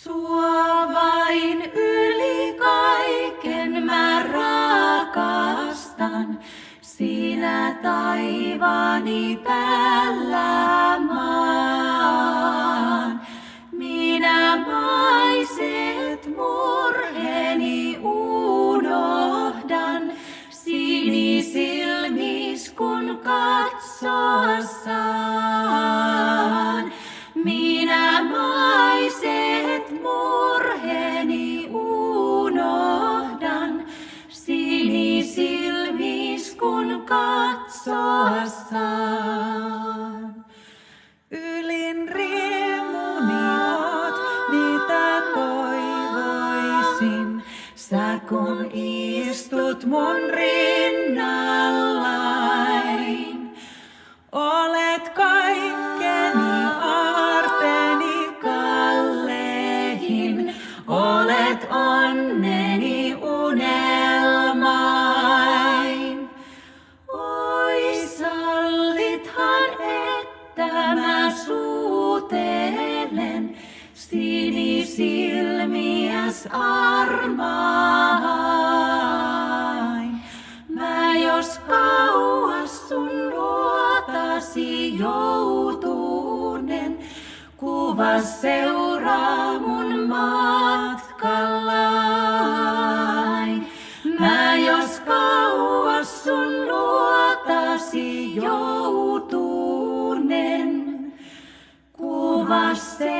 Sua vain yli kaiken mä rakastan, sinä taivaani päällä maan. Minä maiset murheeni unohdan, sinisilmis kun katsoa saan. Minä maiset murheeni unohdan, sinisilmis kun katsoa saan. Ylin riemuni oot, mitä toivoisin, sä kun istut mun rinnallain. Olet kaikkeni aarteeni kallein, olet onneni unelmain. Oi sallithan, että mä suutelen, sinisilmiäs armain. Mä jos kauas sun luotasi joutunen, kuvas seuraa mun matkallain. Mä jos kauas sun luotasi joutunen, kuvas seuraa